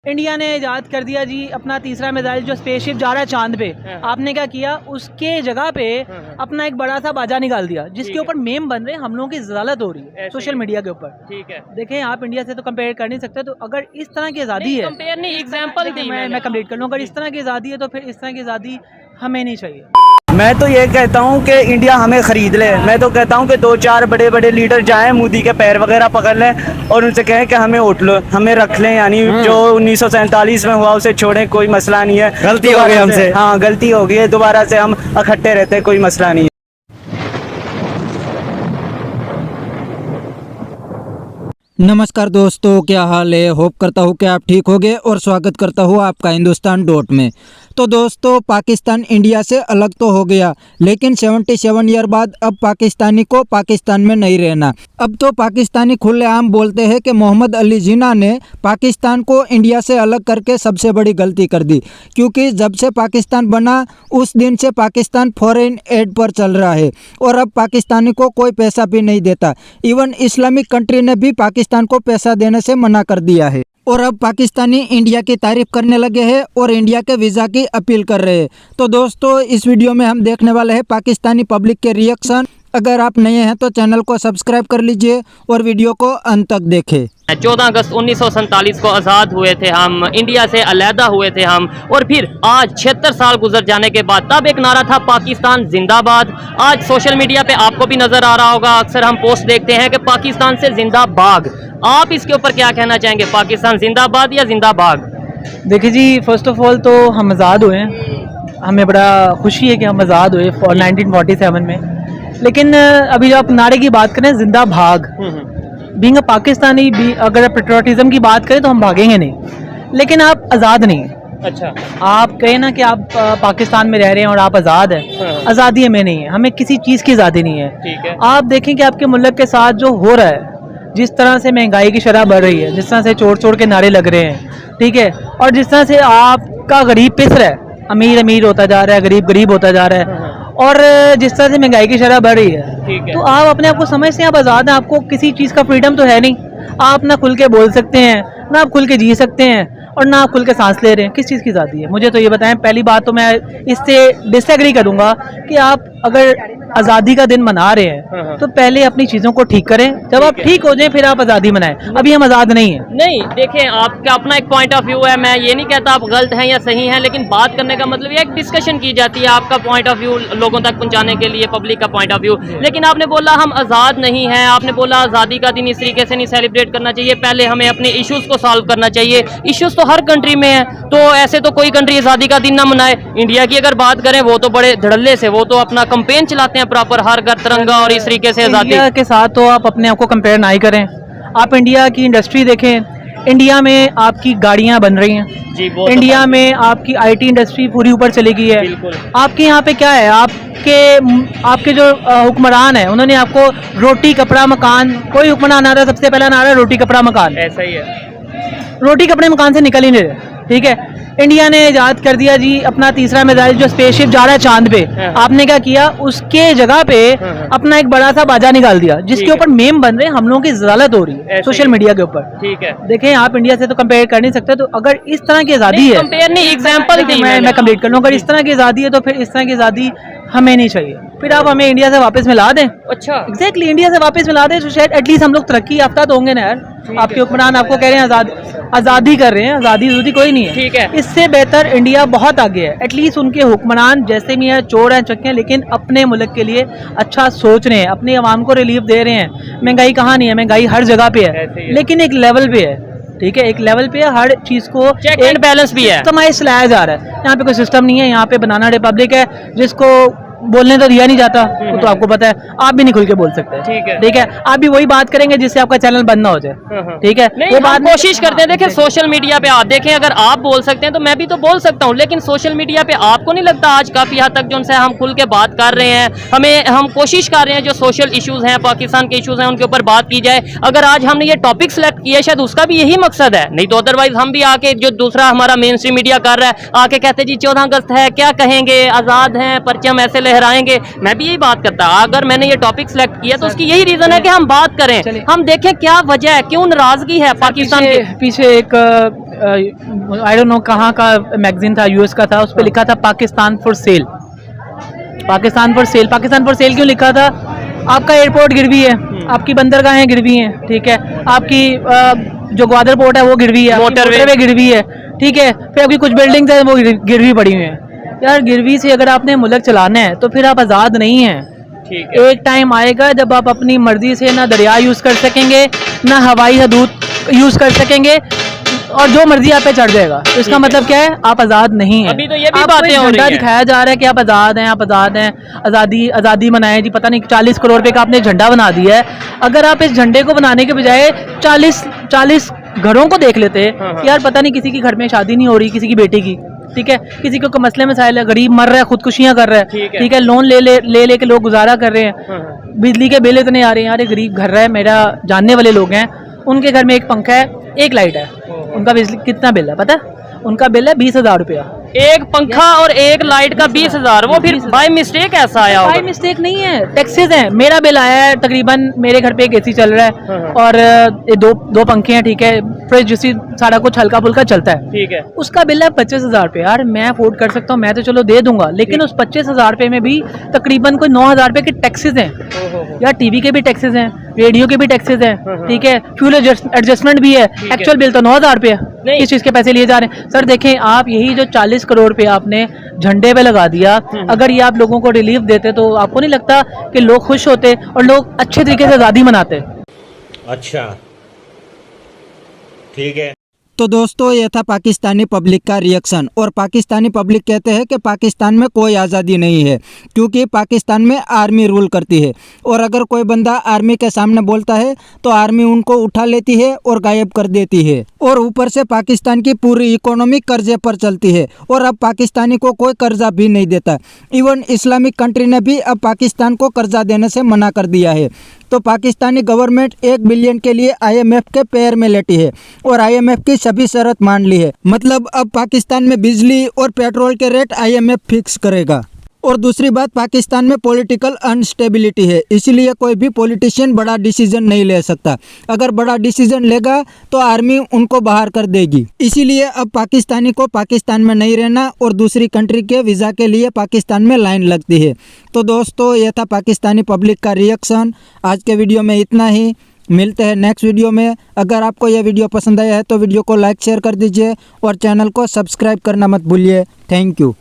India ने ईजाद कर दिया जी अपना तीसरा मिसाइल जो स्पेसशिप जा रहा है चांद पे। आपने क्या किया, उसके जगह पे अपना एक बड़ा सा बाजा निकाल दिया जिसके ऊपर मेम बन रहे हैं, हम लोगों की ज़लालत हो रही है सोशल मीडिया के ऊपर। ठीक है, देखें आप इंडिया से तो कंपेयर कर नहीं सकते, तो अगर इस तरह की आज़ादी है, कंपेयर नहीं, एग्जांपल दी मैं कंप्लीट कर लूँ, अगर इस तरह की आज़ादी है तो फिर इस तरह की आज़ादी हमें नहीं चाहिए। मैं तो ये कहता हूँ कि इंडिया हमें ख़रीद ले। मैं तो कहता हूँ कि 2-4 बड़े बड़े लीडर जाएं, मोदी के पैर वगैरह पकड़ लें और उनसे कहें कि हमें उठ लो, हमें रख लें। यानी जो 1947 में हुआ उसे छोड़ें, कोई मसला नहीं है। गलती हो गई हमसे, हाँ गलती हो गई है, दोबारा से हम इकट्ठे रहते हैं, कोई मसला नहीं है। नमस्कार दोस्तों, क्या हाल है। होप करता हूँ कि आप ठीक होंगे और स्वागत करता हूँ आपका हिंदुस्तान डॉट में। तो दोस्तों, पाकिस्तान इंडिया से अलग तो हो गया, लेकिन 77 ईयर बाद अब पाकिस्तानी को पाकिस्तान में नहीं रहना। अब तो पाकिस्तानी खुलेआम बोलते हैं कि मोहम्मद अली जिन्ना ने पाकिस्तान को इंडिया से अलग करके सबसे बड़ी गलती कर दी, क्योंकि जब से पाकिस्तान बना उस दिन से पाकिस्तान फॉरेन एड पर चल रहा है और अब पाकिस्तानी को कोई पैसा भी नहीं देता। इवन इस्लामिक कंट्री ने भी पाकिस्तान को पैसा देने से मना कर दिया है और अब पाकिस्तानी इंडिया की तारीफ करने लगे हैं और इंडिया के वीज़ा की अपील कर रहे हैं। तो दोस्तों, इस वीडियो में हम देखने वाले हैं पाकिस्तानी पब्लिक के रिएक्शन। अगर आप नए हैं तो चैनल को सब्सक्राइब कर लीजिए और वीडियो को अंत तक देखें। 14 अगस्त 1947 को आज़ाद हुए थे हम, इंडिया से अलहदा हुए थे हम, और फिर आज 76 साल गुजर जाने के बाद तब एक नारा था पाकिस्तान जिंदाबाद। आज सोशल मीडिया पे आपको भी नज़र आ रहा होगा, अक्सर हम पोस्ट देखते हैं कि पाकिस्तान से जिंदाबाद। आप इसके ऊपर क्या कहना चाहेंगे, पाकिस्तान जिंदाबाद या जिंदाबाद? देखिए जी, फर्स्ट ऑफ ऑल तो हम आज़ाद हुए हैं, हमें बड़ा खुशी है कि हम आज़ाद हुए 1947 में। लेकिन अभी जो आप नारे की बात करें जिंदा भाग, बीइंग अ पाकिस्तानी भी अगर पेट्रियोटिज्म की बात करें तो हम भागेंगे नहीं, लेकिन आप आज़ाद नहीं हैं। अच्छा, आप कहें ना कि आप पाकिस्तान में रह रहे हैं और आप आज़ाद हैं, आज़ादी हमें नहीं है, हमें किसी चीज़ की आज़ादी नहीं है। ठीक है। आप देखें कि आपके मुल्क के साथ जो हो रहा है, जिस तरह से महंगाई की शरह बढ़ रही है, जिस तरह से चोर चोर के नारे लग रहे हैं, ठीक है, और जिस तरह से आपका गरीब पिस रहा है, अमीर अमीर होता जा रहा है, गरीब गरीब होता जा रहा है, और जिस तरह से महंगाई की शरह बढ़ रही है, तो आप अपने आप को समझते हैं आप आज़ाद हैं। आपको किसी चीज़ का फ्रीडम तो है नहीं, आप ना खुल के बोल सकते हैं, ना आप खुल के जी सकते हैं, और ना आप खुल के सांस ले रहे हैं। किस चीज़ की आज़ादी है, मुझे तो ये बताएं। पहली बात तो मैं इससे डिसएग्री करूंगा कि आप अगर आज़ादी का दिन मना रहे हैं तो पहले अपनी चीज़ों को ठीक करें, जब आप ठीक हो जाएं फिर आप आज़ादी मनाएं। अभी हम आज़ाद नहीं हैं। नहीं, देखें, आपका अपना एक पॉइंट ऑफ व्यू है, मैं ये नहीं कहता आप गलत हैं या सही हैं, लेकिन बात करने का मतलब ये एक डिस्कशन की जाती है, आपका पॉइंट ऑफ व्यू लोगों तक पहुंचाने के लिए, पब्लिक का पॉइंट ऑफ व्यू। लेकिन आपने बोला हम आज़ाद नहीं हैं, आपने बोला आज़ादी का दिन इस तरीके से नहीं सेलिब्रेट करना चाहिए, पहले हमें अपने इश्यूज़ को सॉल्व करना चाहिए। इश्यूज़ तो हर कंट्री में है, तो ऐसे तो कोई कंट्री आज़ादी का दिन ना मनाए। इंडिया की अगर बात करें, वो तो बड़े धड़ल्ले से, वो तो अपना कैंपेन चलाते हैं प्रॉपर, हर घर तिरंगा और इस तरीके से आज़ादी इंडिया के साथ तो आप अपने आप को कंपेयर ना ही करें। आप इंडिया की इंडस्ट्री देखें, इंडिया में आपकी गाड़ियां बन रही हैं जी, इंडिया में आपकी आईटी इंडस्ट्री पूरी ऊपर चली गई है। आपके यहाँ पे क्या है, आपके जो हुक्मरान है, उन्होंने आपको रोटी कपड़ा मकान, कोई हुक्मरान आ रहा है सबसे पहला नारा है रोटी कपड़ा मकान। ऐसा ही है, रोटी कपड़े मकान से निकल ही नहीं रहे। ठीक है, इंडिया ने ईजाद कर दिया जी अपना तीसरा मिसाइल जो स्पेसशिप जा रहा है चांद पे। आपने क्या किया, उसके जगह पे अपना एक बड़ा सा बाजा निकाल दिया जिसके ऊपर मेम बन रहे हैं, हम लोगों की ज़लालत हो रही है सोशल मीडिया के ऊपर। ठीक है। देखें, आप इंडिया से तो कंपेयर कर नहीं सकते, तो अगर इस तरह की आज़ादी है, कंपेयर नहीं, एग्जांपल दी मैं कंप्लीट कर लूँ, अगर इस तरह की आज़ादी है तो फिर इस तरह की आज़ादी हमें नहीं चाहिए। फिर आप हमें इंडिया से वापस मिला दें। अच्छा, एग्जैक्टली, इंडिया से वापस मिला दें तो शायद एटलीस्ट हम लोग तरक्की याफ्ता तो होंगे ना यार। आपके हुक्मरान आपको कह रहे हैं आज़ादी कर रहे हैं, आज़ादी कोई नहीं है। ठीक है। इससे बेहतर इंडिया बहुत आगे है। एटलीस्ट उनके हुक्मरान जैसे भी हैं, चोर हैं, चक्के हैं, लेकिन अपने मुल्क के लिए अच्छा सोच रहे हैं, अपने अवाम को रिलीफ दे रहे हैं। महंगाई कहाँ नहीं है, महंगाई हर जगह पे है, लेकिन एक लेवल पे है। ठीक है, एक लेवल पे हर चीज़ को चेक एंड बैलेंस भी है, कमाई चलाया जा रहा है। यहाँ पे कोई सिस्टम नहीं है, यहाँ पे बनाना रिपब्लिक है जिसको बोलने तो दिया नहीं जाता, वो तो आपको पता है। आप भी नहीं खुल के बोल सकते। ठीक है, आप भी वही बात करेंगे जिससे आपका चैनल बंद ना हो जाए। ठीक है, वो बात कोशिश करते हैं। देखिए, सोशल मीडिया पे आप देखें, अगर आप बोल सकते हैं तो मैं भी तो बोल सकता हूं, लेकिन सोशल मीडिया पे आपको नहीं लगता आज काफी हद तक जो उनसे हम खुल के बात कर रहे हैं, हम कोशिश कर रहे हैं जो सोशल इश्यूज हैं, पाकिस्तान के इश्यूज हैं, उनके ऊपर बात की जाए। अगर आज हमने ये टॉपिक सेलेक्ट किया, शायद उसका भी यही मकसद है, नहीं तो अदरवाइज हम भी आके जो दूसरा हमारा मेन स्ट्रीम मीडिया कर रहा है, आके कहते जी 14 अगस्त है, क्या कहेंगे, आज़ाद हैं, परचम ऐसे लहराएंगे। मैं भी यही बात करता, अगर मैंने ये टॉपिक सिलेक्ट किया तो उसकी यही रीजन है कि हम बात करें, हम देखें क्या वजह है, क्यों नाराजगी है पाकिस्तान के पीछे एक आई डोंट नो कहाँ का मैगजीन था, यूएस का था, उस पर लिखा था Pakistan for sale. Pakistan for sale, Pakistan for sale क्यों लिखा था? आपका एयरपोर्ट गिरवी है, आपकी बंदरगाहें गिरवी हैं, ठीक है, आपकी जो ग्वादर पोर्ट है वो गिरवी है, मोटरवे गिरवी है, ठीक है, फिर आपकी कुछ बिल्डिंग्स हैं वो गिरवी पड़ी हुई हैं। यार गिरवी से अगर आपने मुल्क चलाना है तो फिर आप आज़ाद नहीं हैं। एक टाइम आएगा जब आप अपनी मर्जी से ना दरिया यूज़ कर सकेंगे, ना हवाई हदूद यूज़ कर सकेंगे, और जो मर्जी आप पे चढ़ जाएगा। तो इसका मतलब क्या है? आप आज़ाद नहीं हैं। अभी तो ये भी आपको बातें एक हो रही झंडा हैं। दिखाया जा रहा है कि आप आज़ाद हैं, आप आज़ाद हैं, आज़ादी मनाएं जी, पता नहीं 40 करोड़ रुपए का आपने झंडा बना दिया है। अगर आप इस झंडे को बनाने के बजाय 40 घरों को देख लेते, यार पता नहीं किसी के घर में शादी नहीं हो रही, किसी की बेटी की, ठीक है, किसी को मसले मसाइल है, गरीब मर रहा है, खुदकुशियां कर रहा है, ठीक है, लोन ले के लोग गुजारा कर रहे हैं, बिजली के बिल इतने आ रहे हैं, यार गरीब घर रहा है, मेरा जानने वाले लोग हैं, उनके घर में एक पंखा है, एक लाइट है, उनका बिजली कितना बिल है पता है? उनका बिल है 20,000 रुपया। एक पंखा और एक लाइट का 20,000, वो फिर बाय मिस्टेक ऐसा आया होगा? बाय मिस्टेक नहीं है, टैक्सेस हैं। मेरा बिल आया है तकरीबन, मेरे घर पे एक एसी चल रहा है और ये दो पंखे हैं, ठीक है, फ्रिज जिससे सारा कुछ हल्का फुल्का चलता है, ठीक है। उसका बिल है 25,000 रुपये। यार मैं अफोर्ड कर सकता हूँ, मैं तो चलो दे दूंगा, लेकिन उस 25,000 रुपये में भी तकरीबन कोई 9,000 रुपये के टैक्सेस हैं। यार टीवी के भी टैक्सेस हैं, रेडियो के भी टैक्सेस हैं, ठीक है, फ्यूल एडजस्टमेंट भी है, एक्चुअल बिल तो 9,000 रुपये है। किस चीज़ के पैसे लिए जा रहे हैं? सर देखें आप, यही जो 40 करोड़ रुपये आपने झंडे पे लगा दिया, अगर ये आप लोगों को रिलीफ देते तो आपको नहीं लगता कि लोग खुश होते और लोग अच्छे तरीके से आज़ादी मनाते? अच्छा, ठीक है। तो दोस्तों ये था पाकिस्तानी पब्लिक का रिएक्शन। और पाकिस्तानी पब्लिक कहते हैं कि पाकिस्तान में कोई आज़ादी नहीं है, क्योंकि पाकिस्तान में आर्मी रूल करती है, और अगर कोई बंदा आर्मी के सामने बोलता है तो आर्मी उनको उठा लेती है और गायब कर देती है, और ऊपर से पाकिस्तान की पूरी इकोनॉमी कर्जे पर चलती है, और अब पाकिस्तानी को कोई कर्जा भी नहीं देता। इवन इस्लामिक कंट्री ने भी अब पाकिस्तान को कर्जा देने से मना कर दिया है। तो पाकिस्तानी गवर्नमेंट 1 बिलियन के लिए IMF के पैर में लेटी है और IMF की सभी शर्त मान ली है। मतलब अब पाकिस्तान में बिजली और पेट्रोल के रेट IMF फिक्स करेगा। और दूसरी बात, पाकिस्तान में पॉलिटिकल अनस्टेबिलिटी है, इसलिए कोई भी पॉलिटिशियन बड़ा डिसीजन नहीं ले सकता। अगर बड़ा डिसीजन लेगा तो आर्मी उनको बाहर कर देगी। इसीलिए अब पाकिस्तानी को पाकिस्तान में नहीं रहना और दूसरी कंट्री के वीज़ा के लिए पाकिस्तान में लाइन लगती है। तो दोस्तों ये था पाकिस्तानी पब्लिक का रिएक्शन। आज के वीडियो में इतना ही, मिलते हैं नेक्स्ट वीडियो में। अगर आपको यह वीडियो पसंद आया है तो वीडियो को लाइक शेयर कर दीजिए और चैनल को सब्सक्राइब करना मत भूलिए। Thank you.